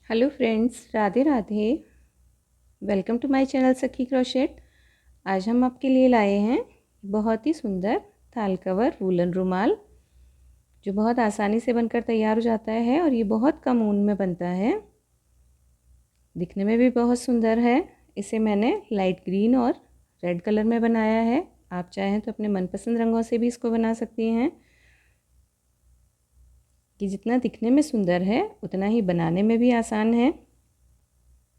Hello friends, Radhe Radhe. Welcome to my channel Sakhi crochet. आज हम आपके लिए लाए हैं बहुत ही सुंदर थाल कवर वूलन रुमाल, जो बहुत आसानी से बनकर तैयार हो जाता है और ये बहुत कम ऊन में बनता है। दिखने में भी बहुत सुंदर है। इसे मैंने लाइट ग्रीन और रेड कलर में बनाया है। आप चाहें तो अपने मनपसंद रंगों से भी इसको बना सकती हैं। कि जितना दिखने में सुंदर है उतना ही बनाने में भी आसान है।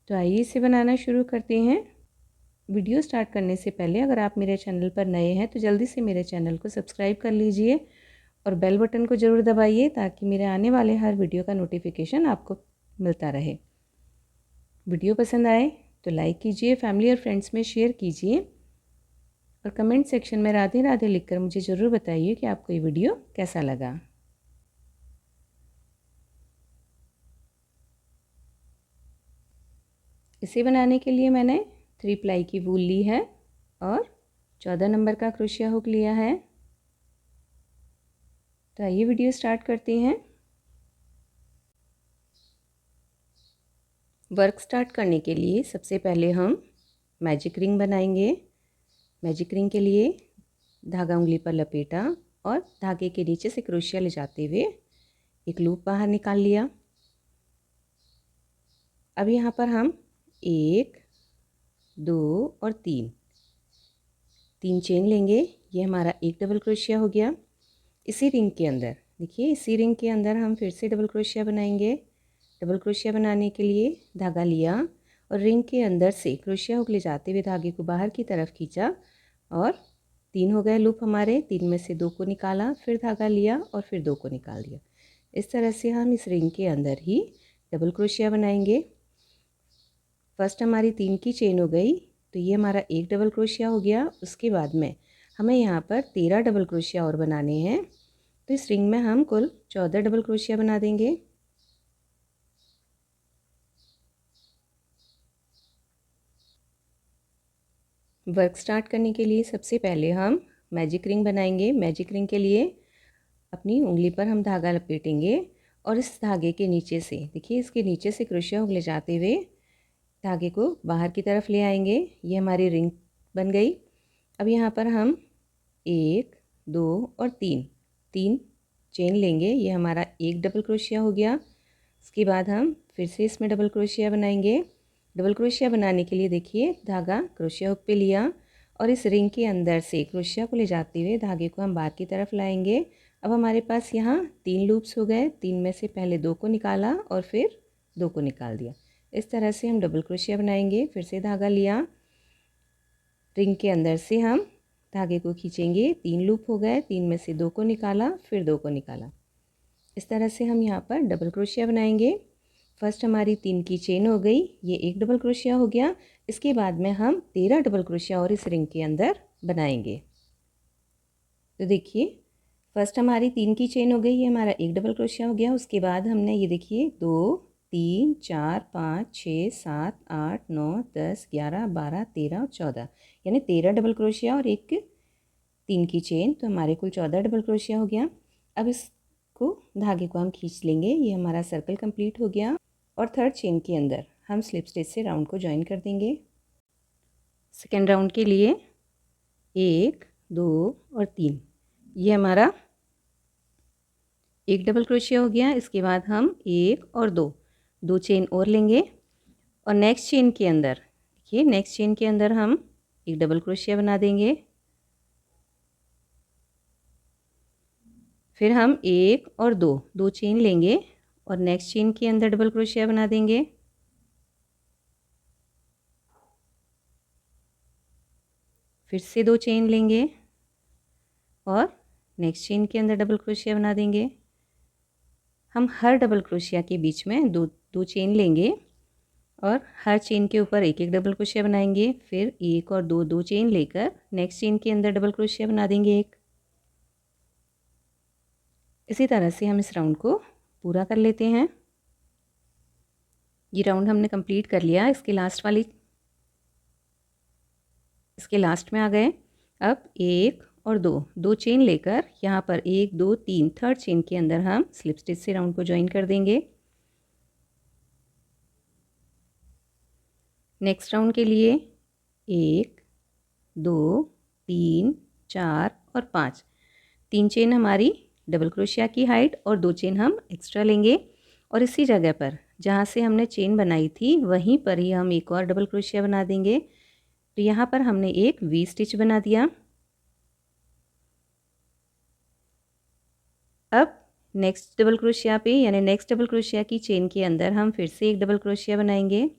तो आइए इसे बनाना शुरू करते हैं। वीडियो स्टार्ट करने से पहले अगर आप मेरे चैनल पर नए हैं तो जल्दी से मेरे चैनल को सब्सक्राइब कर लीजिए और बेल बटन को ज़रूर दबाइए ताकि मेरे आने वाले हर वीडियो का नोटिफिकेशन आपको मिलता रहे। वीडियो पसंद आए तो लाइक कीजिए, फैमिली और फ्रेंड्स में शेयर कीजिए और कमेंट सेक्शन में राधे राधे लिखकर मुझे ज़रूर बताइए कि आपको ये वीडियो कैसा लगा। इसे बनाने के लिए मैंने 3 प्लाई की वूल ली है और 14 नंबर का क्रोशिया हुक लिया है। तो आइए वीडियो स्टार्ट करते हैं। वर्क स्टार्ट करने के लिए सबसे पहले हम मैजिक रिंग बनाएंगे। मैजिक रिंग के लिए धागा उंगली पर लपेटा और धागे के नीचे से क्रोशिया ले जाते हुए एक लूप बाहर निकाल लिया। अब यहाँ पर हम 1, 2 और 3 चेन लेंगे। ये हमारा एक डबल क्रोशिया हो गया। इसी रिंग के अंदर देखिए, इसी रिंग के अंदर हम फिर से डबल क्रोशिया बनाएंगे। डबल क्रोशिया बनाने के लिए धागा लिया और रिंग के अंदर से क्रोशिया हुक ले जाते हुए धागे को बाहर की तरफ खींचा और 3 हो गए लूप हमारे। 3 में से 2 को निकाला, फिर धागा लिया और फिर 2 को निकाल दिया। इस तरह से हम इस रिंग के अंदर ही डबल क्रोशिया बनाएंगे। फर्स्ट हमारी 3 की चेन हो गई, तो ये हमारा एक डबल क्रोशिया हो गया। उसके बाद में हमें यहाँ पर 13 डबल क्रोशिया और बनाने हैं। तो इस रिंग में हम कुल 14 डबल क्रोशिया बना देंगे। वर्क स्टार्ट करने के लिए सबसे पहले हम मैजिक रिंग बनाएंगे। मैजिक रिंग के लिए अपनी उंगली पर हम धागा लपेटेंगे और इस धागे के नीचे से देखिए, इसके नीचे से क्रोशिया हुक ले जाते हुए धागे को बाहर की तरफ ले आएंगे। ये हमारी रिंग बन गई। अब यहाँ पर हम 1, 2 और 3 चेन लेंगे। ये हमारा एक डबल क्रोशिया हो गया। उसके बाद हम फिर से इसमें डबल क्रोशिया बनाएंगे। डबल क्रोशिया बनाने के लिए देखिए, धागा क्रोशिया हुक पे लिया और इस रिंग के अंदर से क्रोशिया को ले जाते हुए धागे को हम बाहर की तरफ लाएंगे। अब हमारे पास यहाँ 3 लूप्स हो गए। 3 में से पहले 2 को निकाला और फिर 2 को निकाल दिया। इस तरह से हम डबल क्रोशिया बनाएंगे। फिर से धागा लिया, रिंग के अंदर से हम धागे को खींचेंगे। 3 लूप हो गए। 3 में से 2 को निकाला, फिर 2 को निकाला। इस तरह से हम यहाँ पर डबल क्रोशिया बनाएंगे। फर्स्ट हमारी 3 की चेन हो गई, ये एक डबल क्रोशिया हो गया। इसके बाद में हम 13 डबल क्रोशिया और इस रिंग के अंदर बनाएंगे। तो देखिए, फर्स्ट हमारी 3 की चेन हो गई, ये हमारा एक डबल क्रोशिया हो गया। उसके बाद हमने ये देखिए 2, 3, 4, 5, 6, 7, 8, 9, 10, 11, 12, 13 और 14, यानी 13 डबल क्रोशिया और एक 3 की चेन। तो हमारे कुल 14 डबल क्रोशिया हो गया। अब इसको धागे को हम खींच लेंगे। ये हमारा सर्कल कंप्लीट हो गया और थर्ड चेन के अंदर हम स्लिप स्टिच से राउंड को ज्वाइन कर देंगे। सेकेंड राउंड के लिए 1, 2 और 3, ये हमारा एक डबल क्रोशिया हो गया। इसके बाद हम 1 और 2 चेन और लेंगे और नेक्स्ट चेन के अंदर देखिए, नेक्स्ट चेन के अंदर हम एक डबल क्रोशिया बना देंगे। फिर हम 1 और 2 चेन लेंगे और नेक्स्ट चेन के अंदर डबल क्रोशिया बना देंगे। फिर से 2 चेन लेंगे और नेक्स्ट चेन के अंदर डबल क्रोशिया बना देंगे। हम हर डबल क्रोशिया के बीच में दो चेन लेंगे और हर चेन के ऊपर एक एक डबल क्रोशिया बनाएंगे। फिर 1 और 2 चेन लेकर नेक्स्ट चेन के अंदर डबल क्रोशिया बना देंगे एक। इसी तरह से हम इस राउंड को पूरा कर लेते हैं। ये राउंड हमने कंप्लीट कर लिया। इसके लास्ट में आ गए। अब 1 और 2 चेन लेकर यहाँ पर 1, 2, 3 थर्ड चेन के अंदर हम स्लिप स्टिच से राउंड को ज्वाइन कर देंगे। नेक्स्ट राउंड के लिए 1 2 3 4 और 5, 3 चेन हमारी डबल क्रोशिया की हाइट और 2 चेन हम एक्स्ट्रा लेंगे और इसी जगह पर जहाँ से हमने चेन बनाई थी वहीं पर ही हम एक और डबल क्रोशिया बना देंगे। तो यहाँ पर हमने एक वी स्टिच बना दिया। अब नेक्स्ट डबल क्रोशिया पे यानी नेक्स्ट डबल क्रोशिया की चेन के अंदर हम फिर से एक डबल क्रोशिया बनाएंगे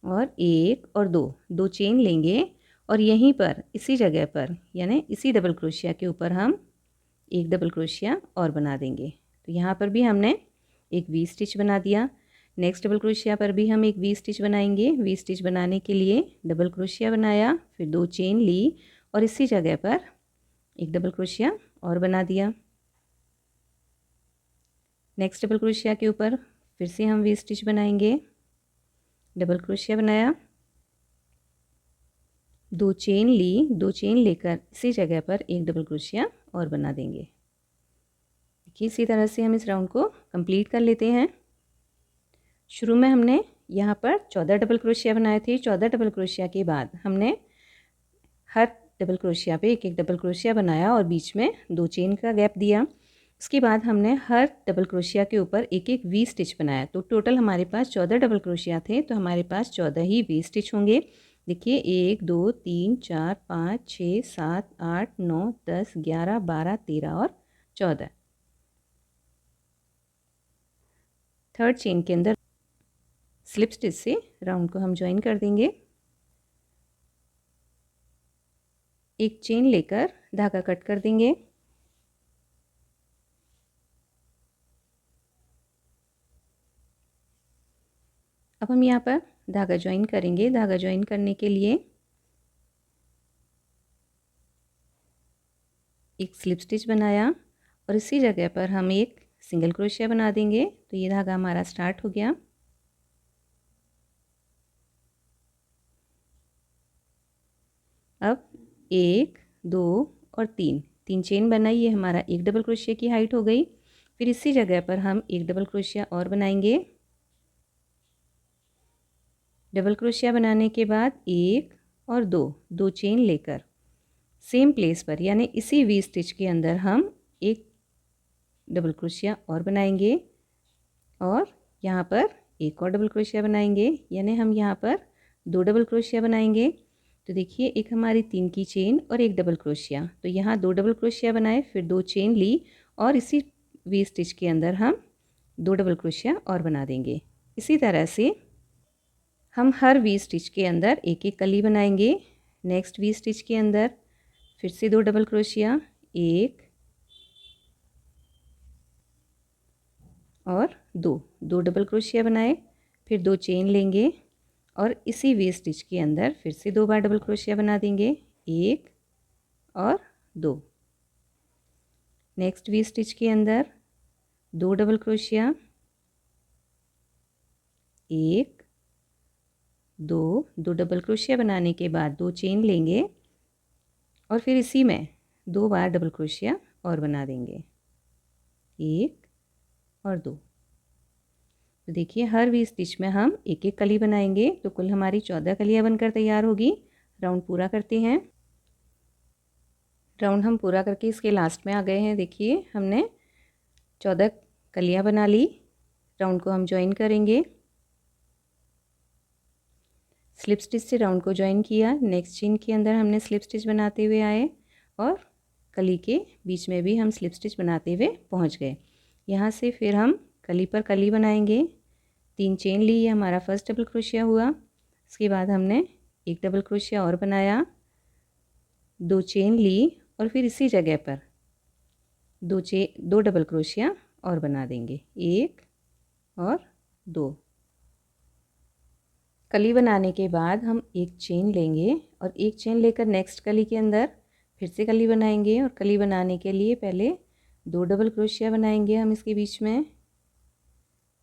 और 1 और 2 चेन लेंगे और यहीं पर इसी जगह पर यानी इसी डबल क्रोशिया के ऊपर हम एक डबल क्रोशिया और बना देंगे। तो यहाँ पर भी हमने एक वी स्टिच बना दिया। नेक्स्ट डबल क्रोशिया पर भी हम एक वी स्टिच बनाएंगे। वी स्टिच बनाने के लिए डबल क्रोशिया बनाया, फिर 2 चेन ली और इसी जगह पर एक डबल क्रोशिया और बना दिया। नेक्स्ट डबल क्रोशिया के ऊपर फिर से हम वी स्टिच बनाएंगे, डबल क्रोशिया बनाया, 2 चेन ली, 2 चेन लेकर इसी जगह पर एक डबल क्रोशिया और बना देंगे। देखिए इसी तरह से हम इस राउंड को कंप्लीट कर लेते हैं। शुरू में हमने यहाँ पर 14 डबल क्रोशिया बनाए थे। 14 डबल क्रोशिया के बाद हमने हर डबल क्रोशिया पे एक एक डबल क्रोशिया बनाया और बीच में 2 चेन का गैप दिया। उसके बाद हमने हर डबल क्रोशिया के ऊपर एक एक वी स्टिच बनाया। तो टोटल हमारे पास 14 डबल क्रोशिया थे, तो हमारे पास 14 ही वी स्टिच होंगे। देखिए 1 2 3 4 5 6 7 8 9 10 11 12 13 और 14। थर्ड चेन के अंदर स्लिप स्टिच से राउंड को हम ज्वाइन कर देंगे। एक चेन लेकर धागा कट कर देंगे। अब हम यहाँ पर धागा ज्वाइन करेंगे। धागा ज्वाइन करने के लिए एक स्लिप स्टिच बनाया और इसी जगह पर हम एक सिंगल क्रोशिया बना देंगे। तो ये धागा हमारा स्टार्ट हो गया। अब 1 2 और 3 चेन बनाई, ये हमारा एक डबल क्रोशिया की हाइट हो गई। फिर इसी जगह पर हम एक डबल क्रोशिया और बनाएंगे। डबल क्रोशिया बनाने के बाद 1 और 2 चेन लेकर सेम प्लेस पर यानी इसी वी स्टिच के अंदर हम एक डबल क्रोशिया और बनाएंगे और यहाँ पर एक और डबल क्रोशिया बनाएंगे, यानी हम यहाँ पर 2 डबल क्रोशिया बनाएंगे। तो देखिए एक हमारी 3 की चेन और एक डबल क्रोशिया, तो यहाँ 2 डबल क्रोशिया बनाए, फिर 2 चेन ली और इसी वी स्टिच के अंदर हम 2 डबल क्रोशिया और बना देंगे। इसी तरह से हम हर वी स्टिच के अंदर एक एक कली बनाएंगे। नेक्स्ट वी स्टिच के अंदर फिर से 2 डबल क्रोशिया, 1 और 2 डबल क्रोशिया बनाए, फिर 2 चेन लेंगे और इसी वी स्टिच के अंदर फिर से 2 बार डबल क्रोशिया बना देंगे, 1 और 2। नेक्स्ट वी स्टिच के अंदर 2 डबल क्रोशिया, 1 2 डबल क्रोशिया बनाने के बाद 2 चेन लेंगे और फिर इसी में 2 बार डबल क्रोशिया और बना देंगे, 1 और 2। तो देखिए हर वी स्टिच में हम एक एक कली बनाएंगे, तो कुल हमारी 14 कलियां बनकर तैयार होगी। राउंड पूरा करते हैं। राउंड हम पूरा करके इसके लास्ट में आ गए हैं। देखिए हमने 14 कलियां बना ली। राउंड को हम ज्वाइन करेंगे। स्लिप स्टिच से राउंड को ज्वाइन किया। नेक्स्ट चेन के अंदर हमने स्लिप स्टिच बनाते हुए आए और कली के बीच में भी हम स्लिप स्टिच बनाते हुए पहुंच गए। यहाँ से फिर हम कली पर कली बनाएंगे। 3 चेन ली, ये हमारा फर्स्ट डबल क्रोशिया हुआ। इसके बाद हमने एक डबल क्रोशिया और बनाया, 2 चेन ली और फिर इसी जगह पर 2 डबल क्रोशिया और बना देंगे, 1 और 2। कली बनाने के बाद हम एक चेन लेंगे और एक चेन लेकर नेक्स्ट कली के अंदर फिर से कली बनाएंगे और कली बनाने के लिए पहले 2 डबल क्रोशिया बनाएंगे हम इसके बीच में।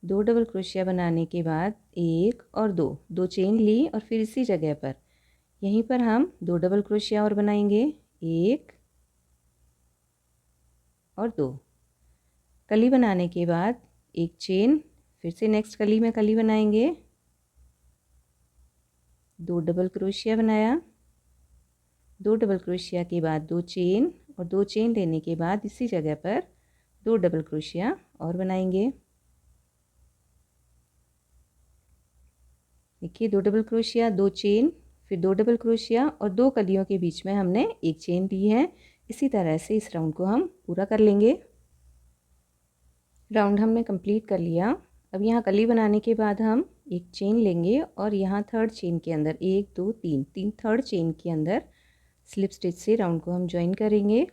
2 डबल क्रोशिया बनाने के बाद 1 और 2 चेन ली और फिर इसी जगह पर यहीं पर हम 2 डबल क्रोशिया और बनाएंगे, 1 और 2। कली बनाने के बाद एक चेन, फिर से नेक्स्ट कली में कली बनाएंगे 2 डबल क्रोशिया बनाया, 2 डबल क्रोशिया के बाद 2 चेन और 2 चेन लेने के बाद इसी जगह पर 2 डबल क्रोशिया और बनाएंगे। देखिए 2 डबल क्रोशिया, 2 चेन, फिर 2 डबल क्रोशिया और 2 कलियों के बीच में हमने एक चेन ली है। इसी तरह से इस राउंड को हम पूरा कर लेंगे। राउंड हमने कंप्लीट कर लिया। अब यहाँ कली बनाने के बाद हम एक चेन लेंगे और यहाँ थर्ड चेन के अंदर 1 2 3 थर्ड चेन के अंदर स्लिप स्टिच से राउंड को हम ज्वाइन करेंगे।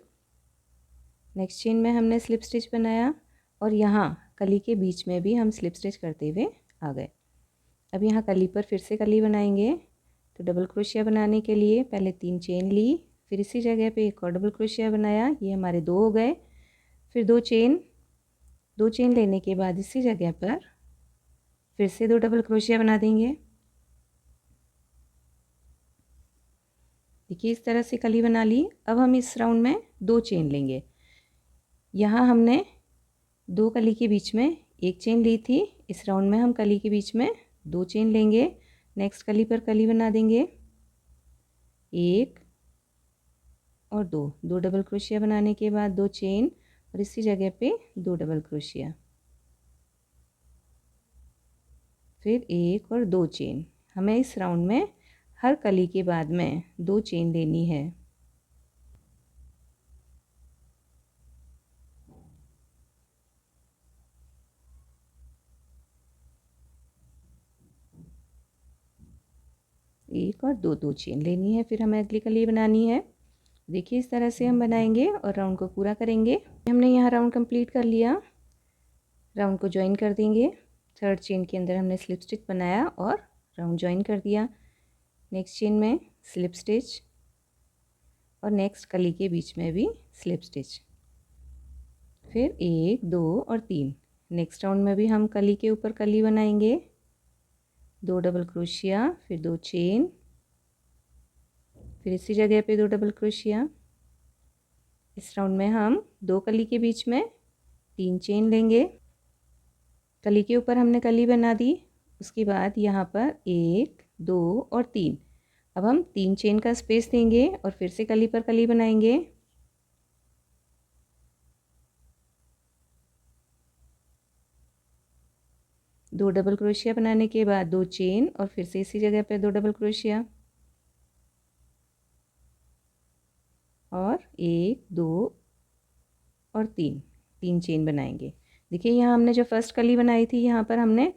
नेक्स्ट चेन में हमने स्लिप स्टिच बनाया और यहाँ कली के बीच में भी हम स्लिप स्टिच करते हुए आ गए। अब यहाँ कली पर फिर से कली बनाएंगे। तो डबल क्रोशिया बनाने के लिए पहले 3 चेन ली, फिर इसी जगह पे एक और डबल क्रोशिया बनाया, ये हमारे 2 हो गए। फिर 2 चेन लेने के बाद इसी जगह पर फिर से 2 डबल क्रोशिया बना देंगे। देखिए इस तरह से कली बना ली। अब हम इस राउंड में 2 चेन लेंगे। यहाँ हमने 2 कली के बीच में एक चेन ली थी, इस राउंड में हम कली के बीच में 2 चेन लेंगे। नेक्स्ट कली पर कली बना देंगे, 1 और 2 डबल क्रोशिया बनाने के बाद 2 चेन और इसी जगह पे 2 डबल क्रोशिया, फिर 1 और 2 चेन। हमें इस राउंड में हर कली के बाद में 2 चेन लेनी है। एक और 2 चेन लेनी है, फिर हमें अगली कली बनानी है। देखिए इस तरह से हम बनाएंगे और राउंड को पूरा करेंगे। हमने यहाँ राउंड कंप्लीट कर लिया। राउंड को ज्वाइन कर देंगे। थर्ड चेन के अंदर हमने स्लिप स्टिच बनाया और राउंड ज्वाइन कर दिया। नेक्स्ट चेन में स्लिप स्टिच और नेक्स्ट कली के बीच में भी स्लिप स्टिच, फिर 1 2 और 3। नेक्स्ट राउंड में भी हम कली के ऊपर कली बनाएंगे, 2 डबल क्रोशिया, फिर 2 चेन, फिर इसी जगह पे 2 डबल क्रोशिया। इस राउंड में हम 2 कली के बीच में 3 चेन लेंगे। कली के ऊपर हमने कली बना दी, उसके बाद यहाँ पर 1 2 और 3। अब हम 3 चेन का स्पेस देंगे और फिर से कली पर कली बनाएंगे। दो डबल क्रोशिया बनाने के बाद 2 चेन और फिर से इसी जगह पे 2 डबल क्रोशिया और 1 2 और 3 चेन बनाएंगे। देखिए यहाँ हमने जो फर्स्ट कली बनाई थी यहाँ पर हमने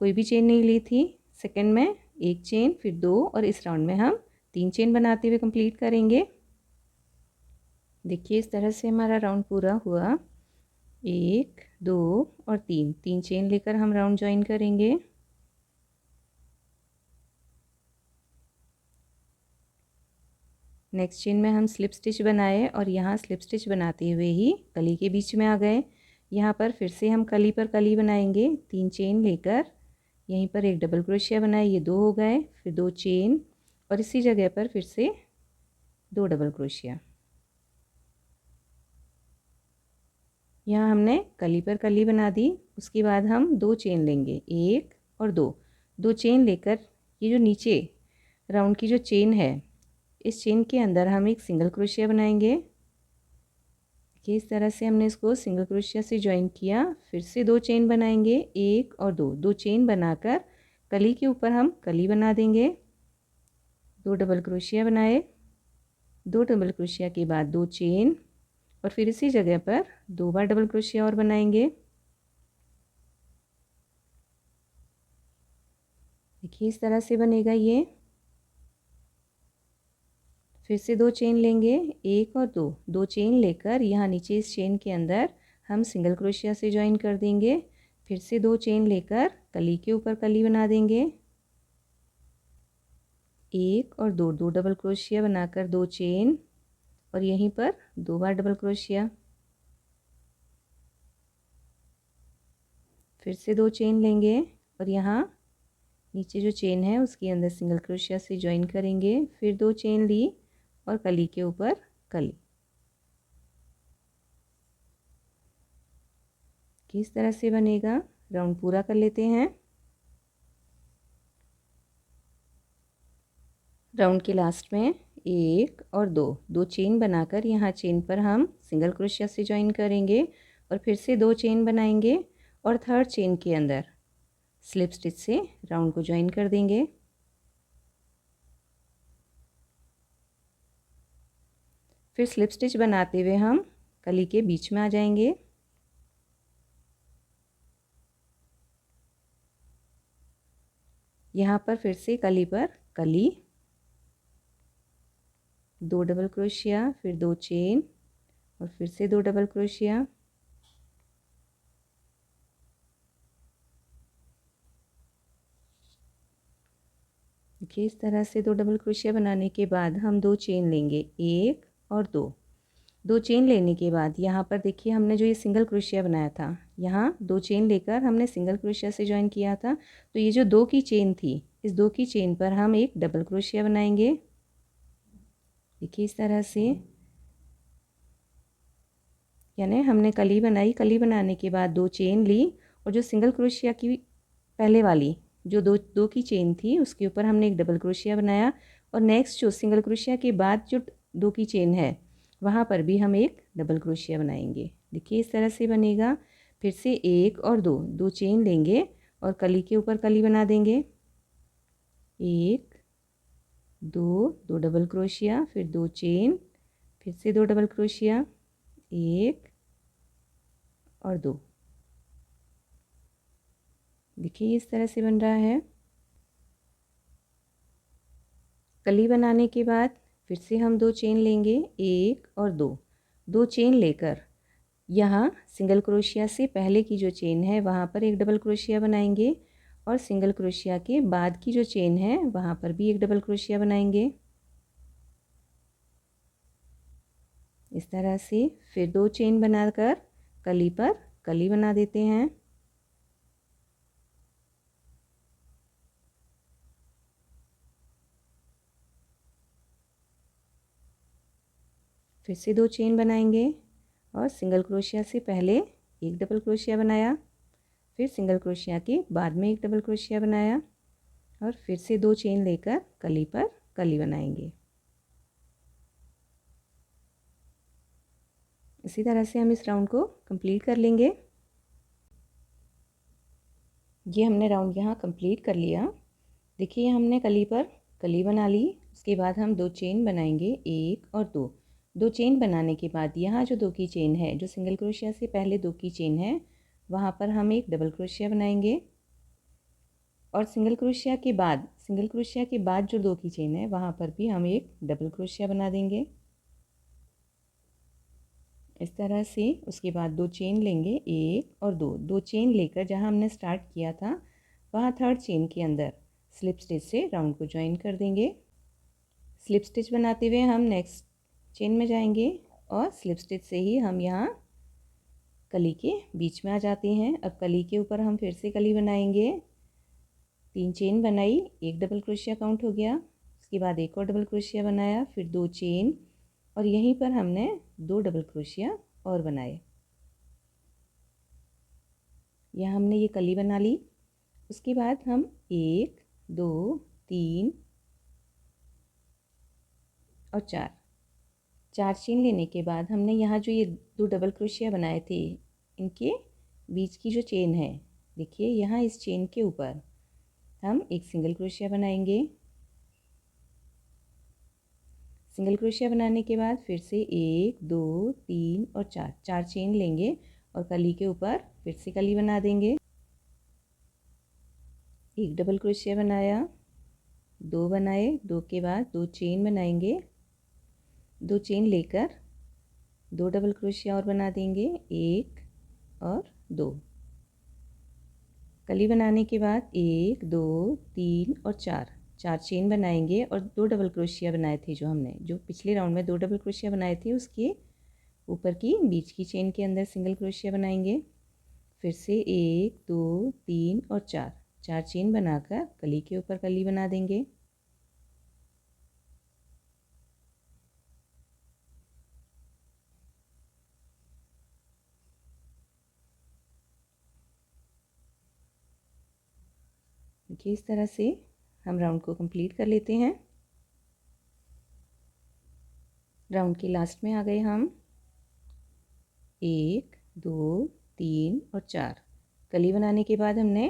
कोई भी चेन नहीं ली थी। सेकंड में 1 चेन, फिर 2 और इस राउंड में हम 3 चेन बनाते हुए कंप्लीट करेंगे। देखिए इस तरह से हमारा राउंड पूरा हुआ। 1 2 और 3 चेन लेकर हम राउंड ज्वाइन करेंगे। नेक्स्ट चेन में हम स्लिप स्टिच बनाए और यहाँ स्लिप स्टिच बनाते हुए ही कली के बीच में आ गए। यहाँ पर फिर से हम कली पर कली बनाएंगे, 3 चेन लेकर यहीं पर एक डबल क्रोशिया बनाए, ये 2 हो गए, फिर 2 चेन और इसी जगह पर फिर से 2 डबल क्रोशिया। यहाँ हमने कली पर कली बना दी। उसके बाद हम 2 चेन लेंगे, 1 और 2 चेन लेकर ये जो नीचे राउंड की जो चेन है, इस चेन के अंदर हम एक सिंगल क्रोशिया बनाएंगे। कि इस तरह से हमने इसको सिंगल क्रोशिया से ज्वाइन किया। फिर से 2 चेन बनाएंगे, 1 और 2 चेन बनाकर कली के ऊपर हम कली बना देंगे। 2 डबल क्रोशिया बनाए, 2 डबल क्रोशिया के बाद 2 चेन और फिर इसी जगह पर 2 बार डबल क्रोशिया और बनाएंगे। देखिए इस तरह से बनेगा ये। फिर से 2 चेन लेंगे, 1 और 2 चेन लेकर यहाँ नीचे इस चेन के अंदर हम सिंगल क्रोशिया से ज्वाइन कर देंगे। फिर से 2 चेन लेकर कली के ऊपर कली बना देंगे, 1 और 2 डबल क्रोशिया बनाकर 2 चेन और यहीं पर 2 बार डबल क्रोशिया। फिर से 2 चेन लेंगे और यहाँ नीचे जो चेन है उसके अंदर सिंगल क्रोशिया से ज्वाइन करेंगे। फिर 2 चेन ली और कली के ऊपर कली। किस तरह से बनेगा, राउंड पूरा कर लेते हैं। राउंड के लास्ट में एक और दो दो चेन बनाकर यहाँ चेन पर हम सिंगल क्रोशिया से ज्वाइन करेंगे और फिर से दो चेन बनाएंगे और थर्ड चेन के अंदर स्लिप स्टिच से राउंड को ज्वाइन कर देंगे। फिर स्लिप स्टिच बनाते हुए हम कली के बीच में आ जाएंगे। यहाँ पर फिर से कली पर कली, दो डबल क्रोशिया, फिर दो चेन और फिर से दो डबल क्रोशिया। देखिए इस तरह से दो डबल क्रोशिया बनाने के बाद हम दो चेन लेंगे, एक और दो। दो चेन लेने के बाद यहाँ पर देखिए हमने जो ये सिंगल क्रोशिया बनाया था, यहाँ दो चेन लेकर हमने सिंगल क्रोशिया से ज्वाइन किया था। तो ये जो दो की चेन थी, इस दो की चेन पर हम एक डबल क्रोशिया बनाएंगे। देखिए इस तरह से, यानी हमने कली बनाई, कली बनाने के बाद दो चेन ली और जो सिंगल क्रोशिया की पहले वाली जो दो दो की चेन थी उसके ऊपर हमने एक डबल क्रोशिया बनाया और नेक्स्ट जो सिंगल क्रोशिया के बाद जो दो की चेन है वहाँ पर भी हम एक डबल क्रोशिया बनाएंगे। देखिए इस तरह से बनेगा। फिर से एक और दो दो चेन लेंगे और कली के ऊपर कली बना देंगे, एक दो दो डबल क्रोशिया, फिर दो चेन, फिर से दो डबल क्रोशिया, एक और दो। देखिए इस तरह से बन रहा है। कली बनाने के बाद फिर से हम दो चेन लेंगे, एक और दो दो चेन लेकर यहाँ सिंगल क्रोशिया से पहले की जो चेन है वहाँ पर एक डबल क्रोशिया बनाएंगे और सिंगल क्रोशिया के बाद की जो चेन है वहाँ पर भी एक डबल क्रोशिया बनाएंगे। इस तरह से फिर दो चेन बनाकर कली पर कली बना देते हैं। फिर से दो चेन बनाएंगे और सिंगल क्रोशिया से पहले एक डबल क्रोशिया बनाया, फिर सिंगल क्रोशिया के बाद में एक डबल क्रोशिया बनाया और फिर से दो चेन लेकर कली पर कली बनाएंगे। इसी तरह से हम इस राउंड को कंप्लीट कर लेंगे। ये हमने राउंड यहाँ कंप्लीट कर लिया। देखिए हमने कली पर कली बना ली, उसके बाद हम दो चेन बनाएंगे, एक और दो दो चेन बनाने के बाद यहाँ जो दो की चेन है, जो सिंगल क्रोशिया से पहले दो की चेन है वहाँ पर हम एक डबल क्रोशिया बनाएंगे और सिंगल क्रोशिया के बाद जो दो की चेन है वहाँ पर भी हम एक डबल क्रोशिया बना देंगे इस तरह से। उसके बाद दो चेन लेंगे, एक और दो दो चेन लेकर जहाँ हमने स्टार्ट किया था वहाँ थर्ड चेन के अंदर स्लिप स्टिच से राउंड को ज्वाइन कर देंगे। स्लिप स्टिच बनाते हुए हम नेक्स्ट चेन में जाएंगे और स्लिप स्टिच से ही हम यहाँ कली के बीच में आ जाते हैं। अब कली के ऊपर हम फिर से कली बनाएंगे, तीन चेन बनाई, एक डबल क्रोशिया काउंट हो गया, उसके बाद एक और डबल क्रोशिया बनाया, फिर दो चेन और यहीं पर हमने दो डबल क्रोशिया और बनाए। यहाँ हमने ये कली बना ली। उसके बाद हम एक दो तीन और चार चार चेन लेने के बाद हमने यहाँ जो ये दो डबल क्रोशिया बनाए थे इनके बीच की जो चेन है, देखिए यहाँ इस चेन के ऊपर हम एक सिंगल क्रोशिया बनाएंगे। सिंगल क्रोशिया बनाने के बाद फिर से एक दो तीन और चार चार चेन लेंगे और कली के ऊपर फिर से कली बना देंगे। एक डबल क्रोशिया बनाया, दो बनाए, दो के बाद दो चेन बनाएंगे, दो चेन लेकर दो डबल क्रोशिया और बना देंगे, एक और दो। कली बनाने के बाद एक दो तीन और चार चार चेन बनाएंगे और दो डबल क्रोशिया बनाए थे, जो पिछले राउंड में दो डबल क्रोशिया बनाए थे उसके ऊपर की बीच की चेन के अंदर सिंगल क्रोशिया बनाएंगे। फिर से एक दो तीन और चार चार चेन बनाकर कली के ऊपर कली बना देंगे। देखिए इस तरह से हम राउंड को कंप्लीट कर लेते हैं। राउंड के लास्ट में आ गए हम। 1 2 3 और 4 कली बनाने के बाद हमने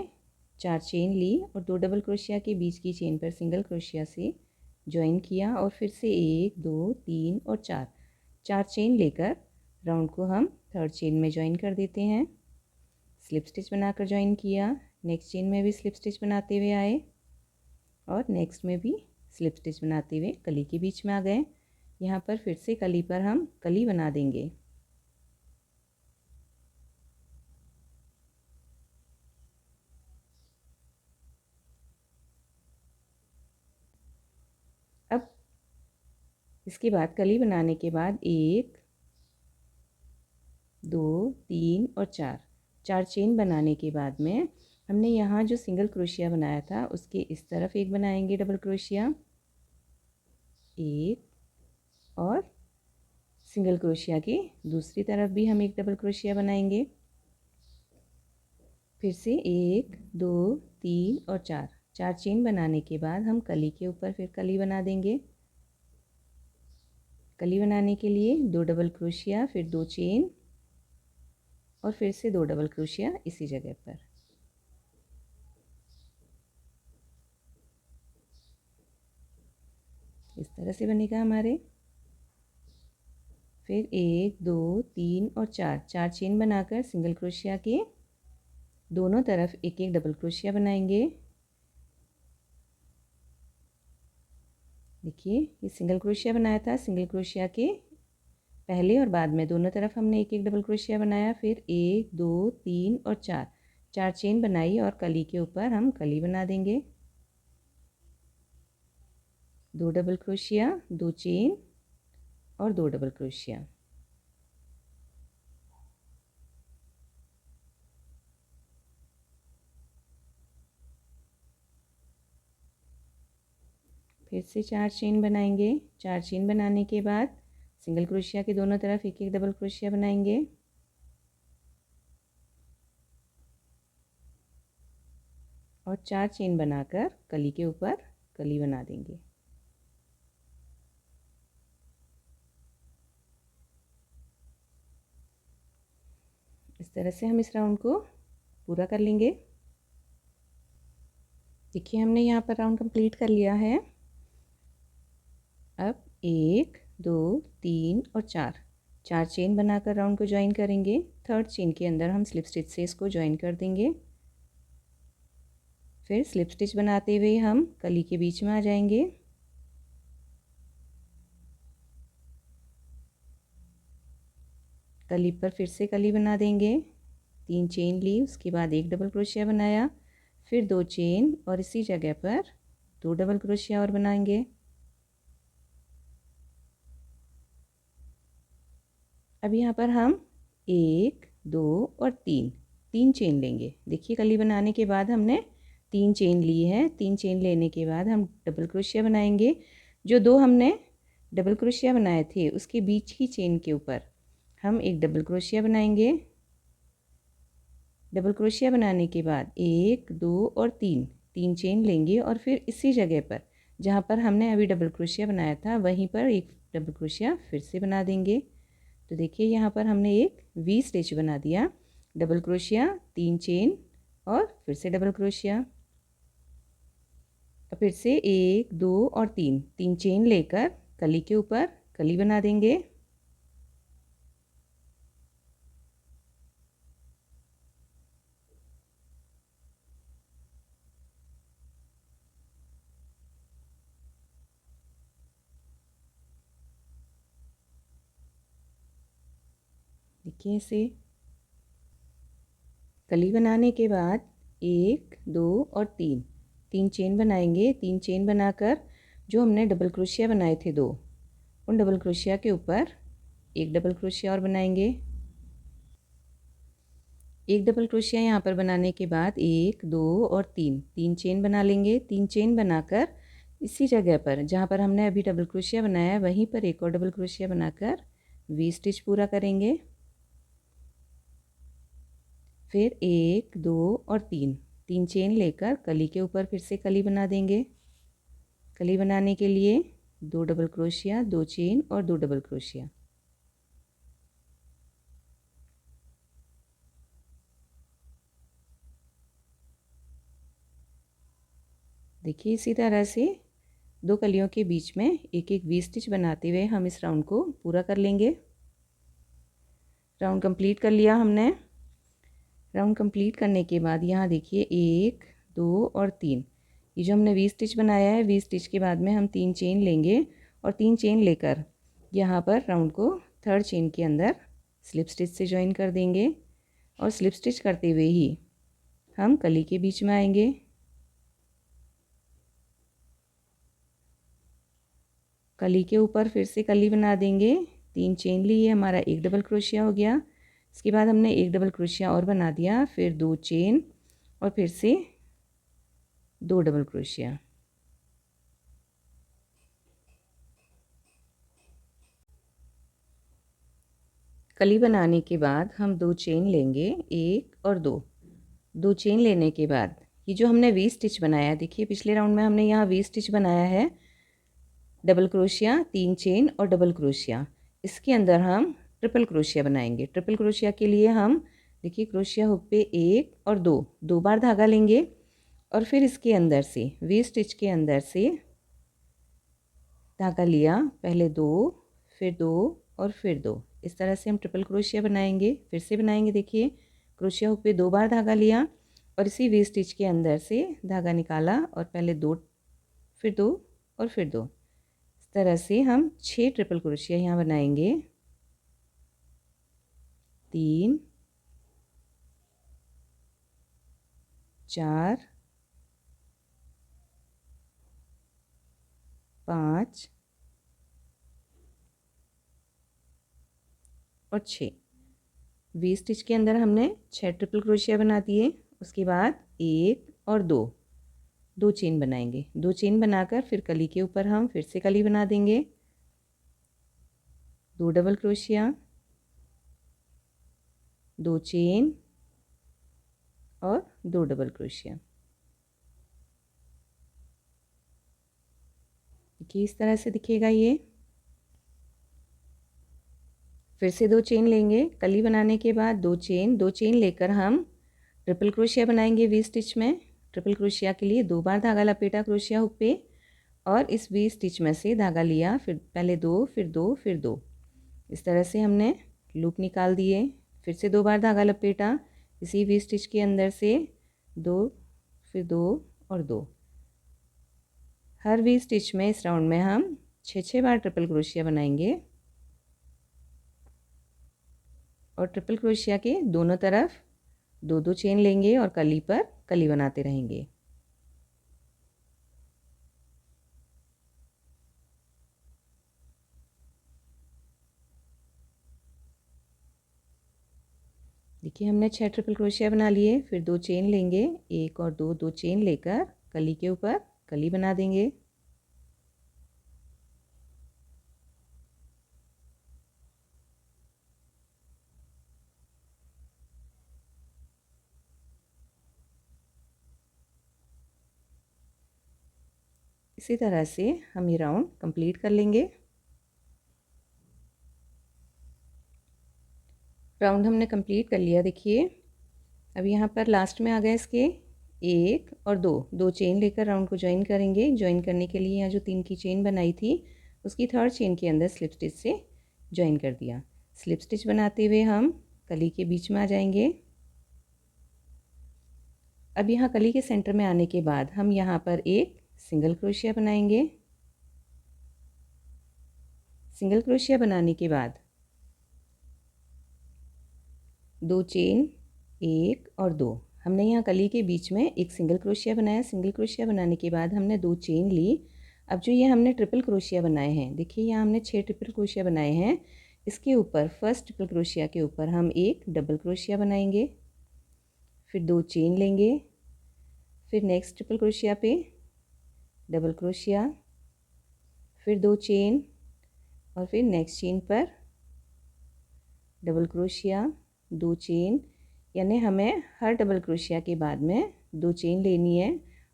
4 चेन ली और 2 डबल क्रोशिया के बीच की चेन पर सिंगल क्रोशिया से ज्वाइन किया और फिर से 1 2 3 और 4 चेन लेकर राउंड को हम थर्ड चेन में ज्वाइन कर देते हैं। स्लिप स्टिच बनाकर ज्वाइन किया, नेक्स्ट चेन में भी स्लिप स्टिच बनाते हुए आए और नेक्स्ट में भी स्लिप स्टिच बनाते हुए कली के बीच में आ गए। यहाँ पर फिर से कली पर हम कली बना देंगे। अब इसके बाद कली बनाने के बाद 1 2 3 और 4 चेन बनाने के बाद में हमने यहाँ जो सिंगल क्रोशिया बनाया था उसके इस तरफ एक बनाएंगे डबल क्रोशिया, एक, और सिंगल क्रोशिया की दूसरी तरफ भी हम एक डबल क्रोशिया बनाएंगे। फिर से 1 2 3 और 4 चेन बनाने के बाद हम कली के ऊपर फिर कली बना देंगे। कली बनाने के लिए 2 डबल क्रोशिया, फिर 2 चेन और फिर से 2 डबल क्रोशिया इसी जगह पर। इस तरह से बनेगा हमारे। फिर 1 2 3 और 4 चेन बनाकर सिंगल क्रोशिया के दोनों तरफ एक एक डबल क्रोशिया बनाएंगे। देखिए ये सिंगल क्रोशिया बनाया था, सिंगल क्रोशिया के पहले और बाद में दोनों तरफ हमने एक एक डबल क्रोशिया बनाया। फिर 1 2 3 और 4 चेन बनाई और कली के ऊपर हम कली बना देंगे। 2 डबल क्रोशिया, 2 चेन और 2 डबल क्रोशिया। फिर से 4 चेन बनाएंगे। 4 चेन बनाने के बाद सिंगल क्रोशिया के दोनों तरफ एक एक डबल क्रोशिया बनाएंगे और 4 चेन बनाकर कली के ऊपर कली बना देंगे। इस तरह से हम इस राउंड को पूरा कर लेंगे। देखिए हमने यहाँ पर राउंड कंप्लीट कर लिया है। अब 1 2 3 और 4 चेन बनाकर राउंड को ज्वाइन करेंगे। थर्ड चेन के अंदर हम स्लिप स्टिच से इसको ज्वाइन कर देंगे। फिर स्लिप स्टिच बनाते हुए हम कली के बीच में आ जाएंगे। कली पर फिर से कली बना देंगे। 3 चेन ली, उसके बाद एक डबल क्रोशिया बनाया, फिर 2 चेन और इसी जगह पर 2 डबल क्रोशिया और बनाएंगे। अब यहाँ पर हम 1 2 और 3 चेन लेंगे। देखिए कली बनाने के बाद हमने 3 चेन ली है। 3 चेन लेने के बाद हम डबल क्रोशिया बनाएंगे। जो 2 हमने डबल क्रोशिया बनाए थे उसके बीच की चेन के ऊपर हम एक डबल क्रोशिया बनाएंगे। डबल क्रोशिया बनाने के बाद 1 2 और 3 चेन लेंगे और फिर इसी जगह पर जहाँ पर हमने अभी डबल क्रोशिया बनाया था वहीं पर एक डबल क्रोशिया फिर से बना देंगे। तो देखिए यहाँ पर हमने एक वी स्टिच बना दिया। डबल क्रोशिया, 3 चेन और फिर से डबल क्रोशिया। फिर से 1 2 और 3 चेन लेकर कली के ऊपर कली बना देंगे। देखिए इसे कली बनाने के बाद 1 2 और 3 चेन बनाएंगे। 3 चेन बनाकर जो हमने डबल क्रोशिया बनाए थे 2, उन डबल क्रोशिया के ऊपर एक डबल क्रोशिया और बनाएंगे। एक डबल क्रोशिया यहाँ पर बनाने के बाद 1 2 और 3 चेन बना लेंगे। 3 चेन बनाकर इसी जगह पर जहाँ पर हमने अभी डबल क्रोशिया बनाया है वहीं पर एक और डबल क्रोशिया बनाकर वी स्टिच पूरा करेंगे। फिर 1 2 और 3 चेन लेकर कली के ऊपर फिर से कली बना देंगे। कली बनाने के लिए 2 डबल क्रोशिया, 2 चेन और 2 डबल क्रोशिया। देखिए इसी तरह से 2 कलियों के बीच में एक एक वी स्टिच बनाते हुए हम इस राउंड को पूरा कर लेंगे। राउंड कंप्लीट कर लिया हमने। राउंड कंप्लीट करने के बाद यहाँ देखिए 1, 2 और 3, ये जो हमने वी स्टिच बनाया है, वी स्टिच के बाद में हम 3 चेन लेंगे और 3 चेन लेकर यहाँ पर राउंड को 3rd चेन के अंदर स्लिप स्टिच से ज्वाइन कर देंगे और स्लिप स्टिच करते हुए ही हम कली के बीच में आएंगे। कली के ऊपर फिर से कली बना देंगे। 3 चेन ली, ये हमारा 1 डबल क्रोशिया हो गया। इसके बाद हमने 1 डबल क्रोशिया और बना दिया, फिर 2 चेन और फिर से 2 डबल क्रोशिया। कली बनाने के बाद हम 2 चेन लेंगे, 1 और 2 चेन लेने के बाद ये जो हमने वी स्टिच बनाया, देखिए पिछले राउंड में हमने यहाँ वी स्टिच बनाया है, डबल क्रोशिया, 3 चेन और डबल क्रोशिया। इसके अंदर हम ट्रिपल क्रोशिया बनाएंगे। ट्रिपल क्रोशिया के लिए हम देखिए क्रोशिया हुक पे 1 और 2 बार धागा लेंगे और फिर इसके अंदर से वी स्टिच के अंदर से धागा लिया, पहले 2 फिर 2 और फिर 2, इस तरह से हम ट्रिपल क्रोशिया बनाएंगे। फिर से बनाएंगे, देखिए क्रोशिया हुक पे 2 बार धागा लिया और इसी वी स्टिच के अंदर से धागा निकाला और पहले 2 फिर 2 और फिर 2, इस तरह से हम 6 ट्रिपल क्रोशिया यहाँ बनाएंगे। 3 4 5 और 6। वी स्टिच के अंदर हमने 6 ट्रिपल क्रोशिया बना दिए। उसके बाद 1 और 2 चेन बनाएंगे। 2 चेन बनाकर फिर कली के ऊपर हम फिर से कली बना देंगे, 2 डबल क्रोशिया, 2 चेन और 2 डबल क्रोशिया। देखिए इस तरह से दिखेगा ये। फिर से 2 चेन लेंगे। कली बनाने के बाद 2 चेन लेकर हम ट्रिपल क्रोशिया बनाएंगे वी स्टिच में। ट्रिपल क्रोशिया के लिए 2 बार धागा लपेटा क्रोशिया हुक पे और इस वी स्टिच में से धागा लिया, फिर पहले 2 फिर 2 फिर 2, इस तरह से हमने लूप निकाल दिए। फिर से 2 बार धागा लपेटा इसी वी स्टिच के अंदर से 2 फिर 2 और 2। हर वी स्टिच में इस राउंड में हम 6 बार ट्रिपल क्रोशिया बनाएंगे और ट्रिपल क्रोशिया के दोनों तरफ 2 चेन लेंगे और कली पर कली बनाते रहेंगे। देखिए हमने 6 ट्रिपल क्रोशिया बना लिए। फिर 2 चेन लेंगे, 1 और 2 चेन लेकर कली के ऊपर कली बना देंगे। इसी तरह से हम ये राउंड कंप्लीट कर लेंगे। राउंड हमने कंप्लीट कर लिया। देखिए अब यहाँ पर लास्ट में आ गए इसके 1 और 2 चेन लेकर राउंड को ज्वाइन करेंगे। ज्वाइन करने के लिए यहाँ जो 3 की चेन बनाई थी उसकी 3rd चेन के अंदर स्लिप स्टिच से ज्वाइन कर दिया। स्लिप स्टिच बनाते हुए हम कली के बीच में आ जाएंगे। अब यहाँ कली के सेंटर में आने के बाद हम यहाँ पर एक सिंगल क्रोशिया बनाएंगे। सिंगल क्रोशिया बनाने के बाद 2 चेन, 1 और 2, हमने यहाँ कली के बीच में एक सिंगल क्रोशिया बनाया। सिंगल क्रोशिया बनाने के बाद हमने 2 चेन ली। अब जो ये हमने ट्रिपल क्रोशिया बनाए हैं, देखिए यहाँ हमने 6 ट्रिपल क्रोशिया बनाए हैं। इसके ऊपर फर्स्ट ट्रिपल क्रोशिया के ऊपर हम एक डबल क्रोशिया बनाएंगे, फिर 2 चेन लेंगे, फिर नेक्स्ट ट्रिपल क्रोशिया पे डबल क्रोशिया, फिर 2 चेन और फिर नेक्स्ट चेन पर डबल क्रोशिया, 2 चेन, यानी हमें हर डबल क्रोशिया के बाद में 2 चेन लेनी है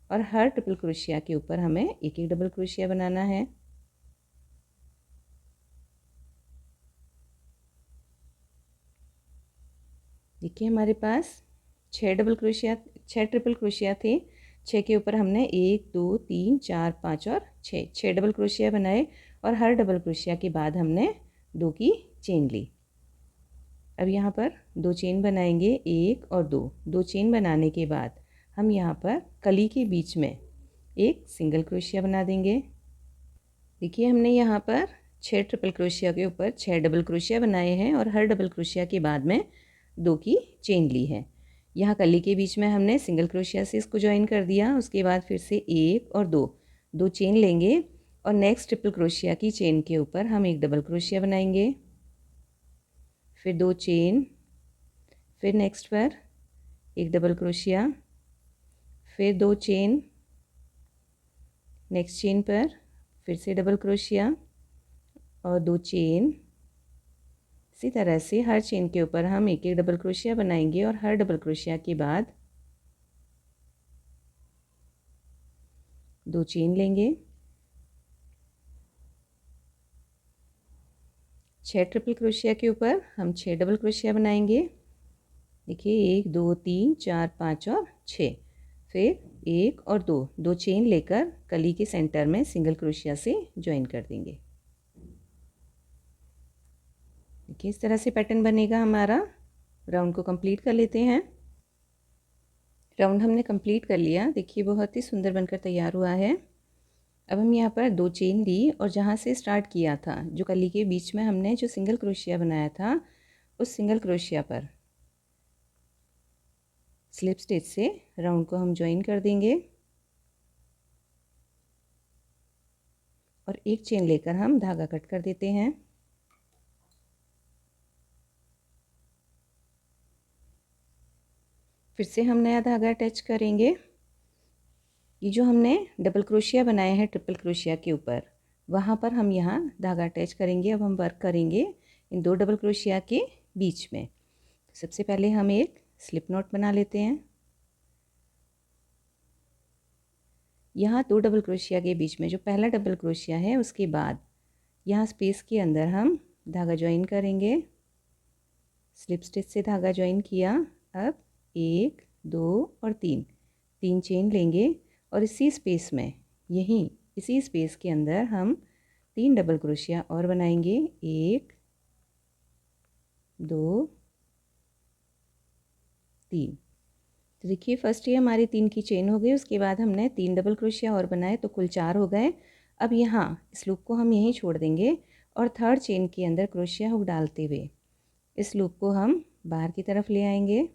और हर ट्रिपल क्रोशिया के ऊपर हमें एक एक डबल क्रोशिया बनाना है। देखिए हमारे पास 6 ट्रिपल क्रोशिया थे। 6 के ऊपर हमने 1 2 3 4 5 और 6 डबल क्रोशिया बनाए और हर डबल क्रोशिया के बाद हमने 2 की चेन ली। अब यहाँ पर 2 चेन बनाएंगे, 1 और 2 चेन बनाने के बाद हम यहाँ पर कली के बीच में एक सिंगल क्रोशिया बना देंगे। देखिए हमने यहाँ पर 6 ट्रिपल क्रोशिया के ऊपर 6 डबल क्रोशिया बनाए हैं और हर डबल क्रोशिया के बाद में 2 की चेन ली है। यहाँ कली के बीच में हमने सिंगल क्रोशिया से इसको ज्वाइन कर दिया। उसके बाद फिर से 1 और 2 चेन लेंगे और नेक्स्ट ट्रिपल क्रोशिया की चेन के ऊपर हम एक डबल क्रोशिया बनाएंगे, फिर 2 चेन, फिर नेक्स्ट पर एक डबल क्रोशिया, फिर 2 चेन, नेक्स्ट चेन पर फिर से डबल क्रोशिया और 2 चेन। इसी तरह से हर चेन के ऊपर हम एक एक डबल क्रोशिया बनाएंगे और हर डबल क्रोशिया के बाद 2 चेन लेंगे। 6 ट्रिपल क्रोशिया के ऊपर हम 6 डबल क्रोशिया बनाएंगे। देखिए 1 2 3 4 5 और 6, फिर 1 और 2 चेन लेकर कली के सेंटर में सिंगल क्रोशिया से ज्वाइन कर देंगे। देखिए इस तरह से पैटर्न बनेगा हमारा। राउंड को कंप्लीट कर लेते हैं। राउंड हमने कंप्लीट कर लिया। देखिए बहुत ही सुंदर बनकर तैयार हुआ है। अब हम यहाँ पर 2 चेन ली और जहाँ से स्टार्ट किया था, जो कली के बीच में हमने जो सिंगल क्रोशिया बनाया था, उस सिंगल क्रोशिया पर स्लिप स्टिच से राउंड को हम ज्वाइन कर देंगे और एक चेन लेकर हम धागा कट कर देते हैं। फिर से हम नया धागा अटैच करेंगे। ये जो हमने डबल क्रोशिया बनाए हैं ट्रिपल क्रोशिया के ऊपर, वहाँ पर हम यहाँ धागा अटैच करेंगे। अब हम वर्क करेंगे इन 2 डबल क्रोशिया के बीच में। सबसे पहले हम एक स्लिप नॉट बना लेते हैं। यहाँ 2 डबल क्रोशिया के बीच में जो पहला डबल क्रोशिया है, उसके बाद यहाँ स्पेस के अंदर हम धागा ज्वाइन करेंगे। स्लिप स्टिच से धागा ज्वाइन किया। अब 1 2 और 3 चेन लेंगे और इसी स्पेस में, यहीं इसी स्पेस के अंदर हम 3 डबल क्रोशिया और बनाएंगे। 1 2 3। तो देखिए फर्स्ट ये हमारी 3 की चेन हो गई। उसके बाद हमने 3 डबल क्रोशिया और बनाए तो कुल 4 हो गए। अब यहाँ इस लूप को हम यहीं छोड़ देंगे और थर्ड चेन के अंदर क्रोशिया हुक डालते हुए इस लूप को हम बाहर की तरफ ले आएंगे।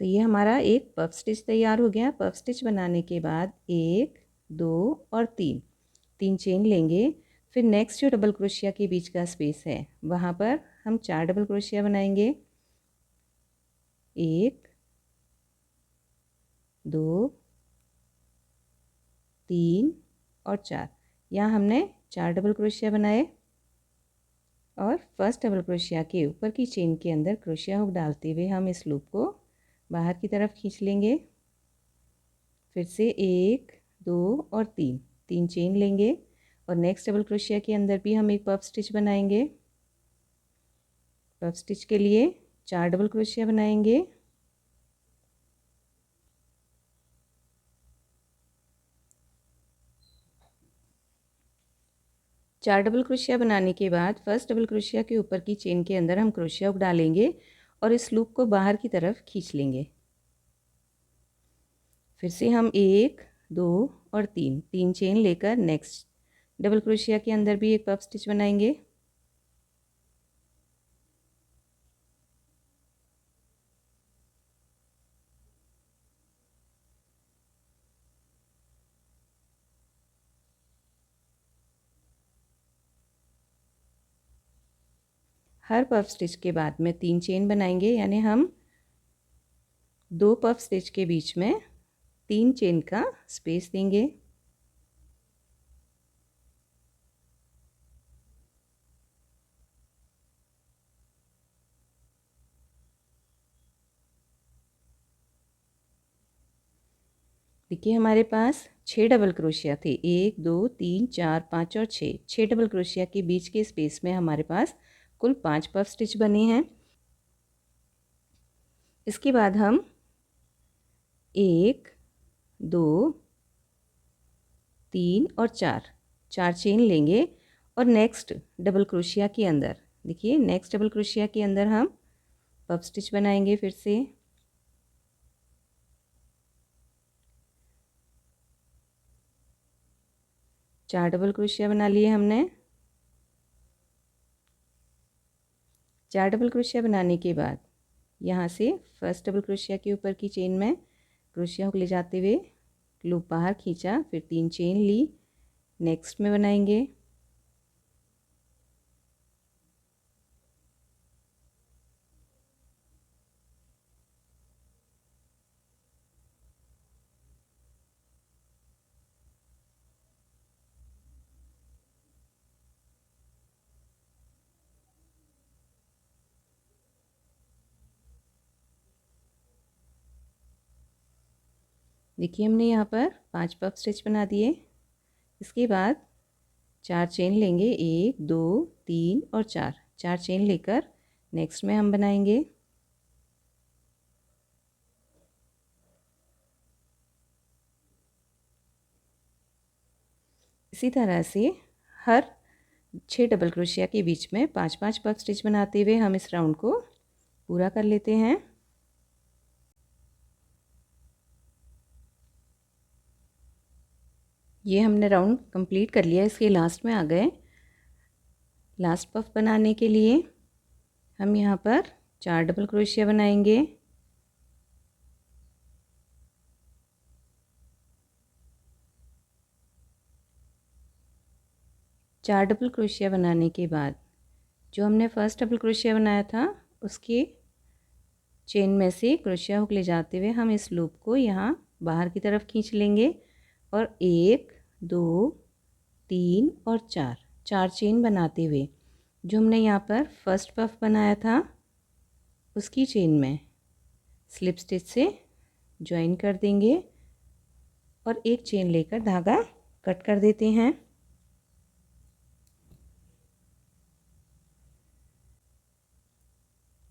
तो ये हमारा एक पफ स्टिच तैयार हो गया। पफ स्टिच बनाने के बाद 1 2 और 3 चेन लेंगे। फिर नेक्स्ट जो डबल क्रोशिया के बीच का स्पेस है, वहाँ पर हम 4 डबल क्रोशिया बनाएंगे। 1 2 3 और 4। यहाँ हमने 4 डबल क्रोशिया बनाए और फर्स्ट डबल क्रोशिया के ऊपर की चेन के अंदर क्रोशिया हुक डालते हुए हम इस लूप को बाहर की तरफ खींच लेंगे। फिर से 1 2 और 3 चेन लेंगे और नेक्स्ट डबल क्रोशिया के अंदर भी हम एक पफ स्टिच बनाएंगे। पफ स्टिच के लिए 4 डबल क्रोशिया बनाएंगे। चार डबल क्रोशिया बनाने के बाद फर्स्ट डबल क्रोशिया के ऊपर की चेन के अंदर हम क्रोशिया हुक डालेंगे और इस लूप को बाहर की तरफ खींच लेंगे। फिर से हम 1 2 और 3 चेन लेकर नेक्स्ट डबल क्रोशिया के अंदर भी एक पफ स्टिच बनाएंगे। हर पफ स्टिच के बाद में 3 चेन बनाएंगे, यानी हम 2 पफ स्टिच के बीच में 3 चेन का स्पेस देंगे। देखिए हमारे पास 6 डबल क्रोशिया थे, 1 2 3 4 5 और 6 डबल क्रोशिया के बीच के स्पेस में हमारे पास कुल 5 पफ स्टिच बने हैं। इसके बाद हम 1 2 3 और 4 चेन लेंगे और नेक्स्ट डबल क्रोशिया के अंदर, देखिए नेक्स्ट डबल क्रोशिया के अंदर हम पफ स्टिच बनाएंगे। फिर से 4 डबल क्रोशिया बना लिए हमने। 4 डबल क्रोशिया बनाने के बाद यहाँ से फर्स्ट डबल क्रोशिया के ऊपर की चेन में क्रोशिया हुक ले जाते हुए लूप बाहर खींचा, फिर 3 चेन ली, नेक्स्ट में बनाएंगे। देखिए हमने यहाँ पर 5 पफ स्टिच बना दिए। इसके बाद 4 चेन लेंगे, 1 2 3 और 4 चेन लेकर नेक्स्ट में हम बनाएंगे। इसी तरह से हर 6 डबल क्रोशिया के बीच में 5 पफ स्टिच बनाते हुए हम इस राउंड को पूरा कर लेते हैं। ये हमने राउंड कंप्लीट कर लिया। इसके लास्ट में आ गए। लास्ट पफ बनाने के लिए हम यहाँ पर 4 डबल क्रोशिया बनाएंगे। चार डबल क्रोशिया बनाने के बाद जो हमने फर्स्ट डबल क्रोशिया बनाया था उसके चेन में से क्रोशिया हुक ले जाते हुए हम इस लूप को यहाँ बाहर की तरफ खींच लेंगे और 1 2 3 और 4 चेन बनाते हुए जो हमने यहाँ पर फर्स्ट पफ बनाया था उसकी चेन में स्लिप स्टिच से ज्वाइन कर देंगे और एक चेन लेकर धागा कट कर देते हैं।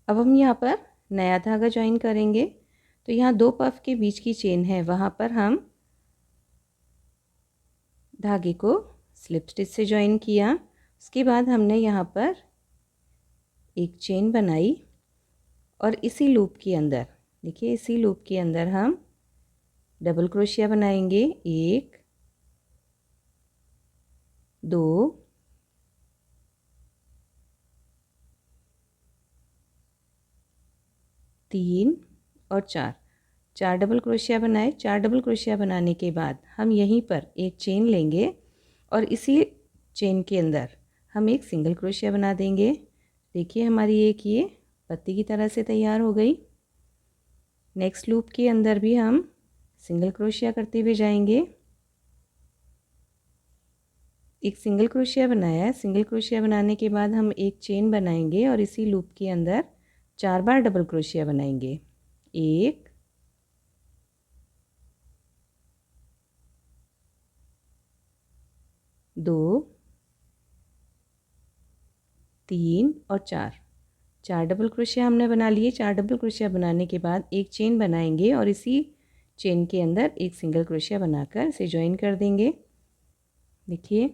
अब हम यहाँ पर नया धागा ज्वाइन करेंगे। तो यहाँ 2 पफ के बीच की चेन है, वहाँ पर हम धागे को स्लिप स्टिच से ज्वाइन किया। उसके बाद हमने यहाँ पर एक चेन बनाई और इसी लूप के अंदर, देखिए इसी लूप के अंदर हम डबल क्रोशिया बनाएंगे। 1 2 3 और 4 डबल क्रोशिया बनाए। 4 डबल क्रोशिया बनाने के बाद हम यहीं पर एक चेन लेंगे और इसी चेन के अंदर हम एक सिंगल क्रोशिया बना देंगे। देखिए हमारी एक ये पत्ती की तरह से तैयार हो गई। नेक्स्ट लूप के अंदर भी हम सिंगल क्रोशिया करते हुए जाएंगे। एक सिंगल क्रोशिया बनाया। सिंगल क्रोशिया बनाने के बाद हम एक चेन बनाएंगे और इसी लूप के अंदर 4 बार डबल क्रोशिया बनाएंगे। 1 2 3 और 4 डबल क्रोशिया हमने बना लिए। 4 डबल क्रोशिया बनाने के बाद एक चेन बनाएंगे और इसी चेन के अंदर एक सिंगल क्रोशिया बनाकर इसे ज्वाइन कर देंगे। देखिए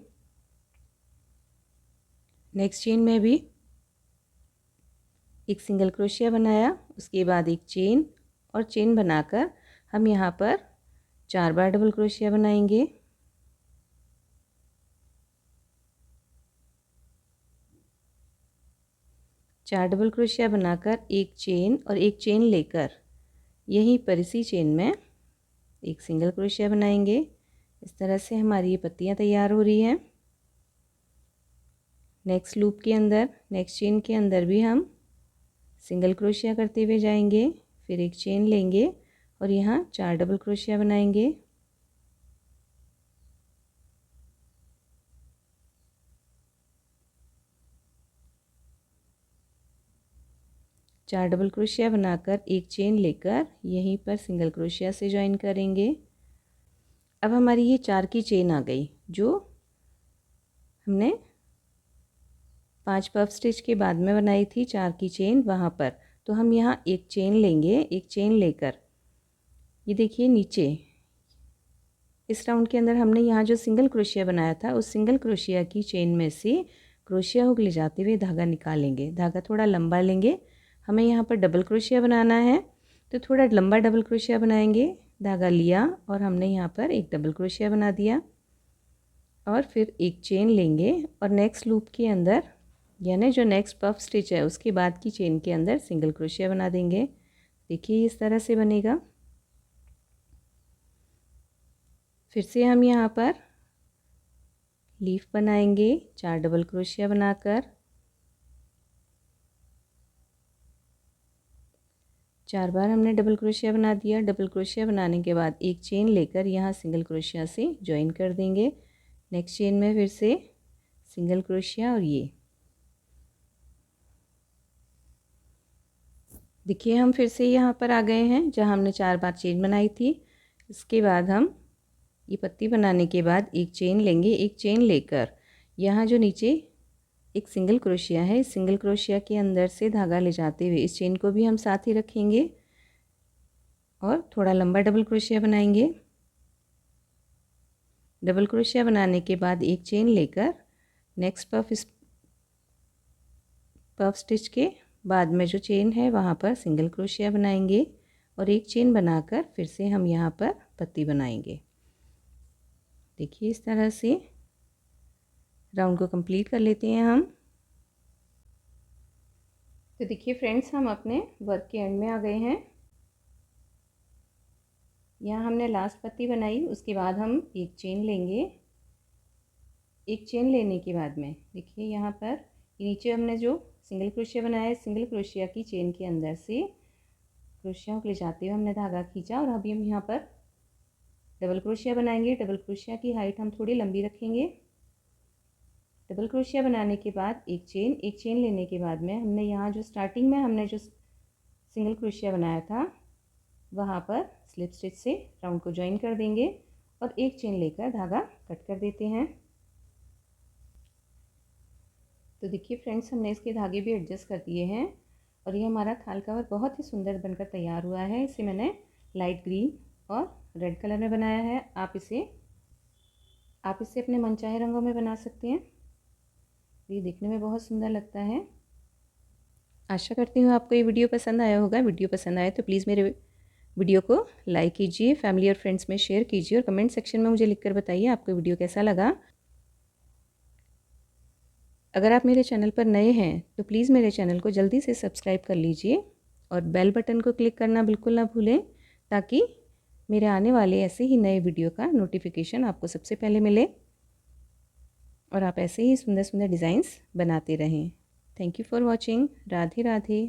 नेक्स्ट चेन में भी एक सिंगल क्रोशिया बनाया, उसके बाद एक चेन और चेन बनाकर हम यहाँ पर 4 बार डबल क्रोशिया बनाएंगे। चार डबल क्रोशिया बनाकर एक चेन और एक चेन लेकर यहीं पर इसी चेन में एक सिंगल क्रोशिया बनाएंगे। इस तरह से हमारी ये पत्तियाँ तैयार हो रही हैं। नेक्स्ट लूप के अंदर, नेक्स्ट चेन के अंदर भी हम सिंगल क्रोशिया करते हुए जाएंगे, फिर एक चेन लेंगे और यहाँ 4 डबल क्रोशिया बनाएंगे। चार डबल क्रोशिया बनाकर एक चेन लेकर यहीं पर सिंगल क्रोशिया से ज्वाइन करेंगे। अब हमारी ये 4 की चेन आ गई, जो हमने 5 पफ स्टिच के बाद में बनाई थी 4 की चेन वहाँ पर। तो हम यहाँ एक चेन लेंगे, एक चेन लेकर ये देखिए नीचे इस राउंड के अंदर हमने यहाँ जो सिंगल क्रोशिया बनाया था, उस सिंगल क्रोशिया की चेन में से क्रोशिया हुक ले जाते हुए धागा निकालेंगे। धागा थोड़ा लंबा लेंगे, हमें यहाँ पर डबल क्रोशिया बनाना है तो थोड़ा लंबा डबल क्रोशिया बनाएंगे। धागा लिया और हमने यहाँ पर एक डबल क्रोशिया बना दिया और फिर एक चेन लेंगे और नेक्स्ट लूप के अंदर यानी जो नेक्स्ट पफ स्टिच है उसके बाद की चेन के अंदर सिंगल क्रोशिया बना देंगे। देखिए इस तरह से बनेगा। फिर से हम यहाँ पर लीफ बनाएंगे 4 डबल क्रोशिया बनाकर, 4 बार हमने डबल क्रोशिया बना दिया। डबल क्रोशिया बनाने के बाद एक चेन लेकर यहाँ सिंगल क्रोशिया से ज्वाइन कर देंगे। नेक्स्ट चेन में फिर से सिंगल क्रोशिया और ये देखिए हम फिर से यहाँ पर आ गए हैं जहाँ हमने 4 बार चेन बनाई थी। इसके बाद हम ये पत्ती बनाने के बाद एक चेन लेंगे, एक चेन लेकर यहाँ जो नीचे एक सिंगल क्रोशिया है, इस सिंगल क्रोशिया के अंदर से धागा ले जाते हुए इस चेन को भी हम साथ ही रखेंगे और थोड़ा लंबा डबल क्रोशिया बनाएंगे। डबल क्रोशिया बनाने के बाद एक चेन लेकर नेक्स्ट पफ स्टिच के बाद में जो चेन है वहाँ पर सिंगल क्रोशिया बनाएंगे और एक चेन बनाकर फिर से हम यहाँ पर पत्ती बनाएंगे। देखिए इस तरह से राउंड को कंप्लीट कर लेते हैं हम। तो देखिए फ्रेंड्स हम अपने वर्क के एंड में आ गए हैं। यहाँ हमने लास्ट पत्ती बनाई, उसके बाद हम एक चेन लेंगे। एक चेन लेने के बाद में देखिए यहाँ पर नीचे हमने जो सिंगल क्रोशिया बनाया है, सिंगल क्रोशिया की चेन के अंदर से क्रोशिया को ले जाते हुए हमने धागा खींचा और अभी हम यहाँ पर डबल क्रोशिया बनाएंगे। डबल क्रोशिया की हाइट हम थोड़ी लंबी रखेंगे। डबल क्रोशिया बनाने के बाद एक चेन लेने के बाद में हमने यहाँ जो स्टार्टिंग में हमने जो सिंगल क्रोशिया बनाया था वहाँ पर स्लिप स्टिच से राउंड को ज्वाइन कर देंगे और एक चेन लेकर धागा कट कर देते हैं। तो देखिए फ्रेंड्स हमने इसके धागे भी एडजस्ट कर दिए हैं और ये हमारा थाल कवर बहुत ही सुंदर बनकर तैयार हुआ है। इसे मैंने लाइट ग्रीन और रेड कलर में बनाया है। आप इसे अपने मनचाहे रंगों में बना सकते हैं। ये दिखने में बहुत सुंदर लगता है। आशा करती हूँ आपको ये वीडियो पसंद आया होगा। वीडियो पसंद आए तो प्लीज़ मेरे वीडियो को लाइक कीजिए, फैमिली और फ्रेंड्स में शेयर कीजिए और कमेंट सेक्शन में मुझे लिखकर बताइए आपको वीडियो कैसा लगा। अगर आप मेरे चैनल पर नए हैं तो प्लीज़ मेरे चैनल को जल्दी से सब्सक्राइब कर लीजिए और बेल बटन को क्लिक करना बिल्कुल ना भूलें ताकि मेरे आने वाले ऐसे ही नए वीडियो का नोटिफिकेशन आपको सबसे पहले मिले और आप ऐसे ही सुंदर सुंदर डिज़ाइंस बनाते रहें। Thank you for watching. Radhe Radhe.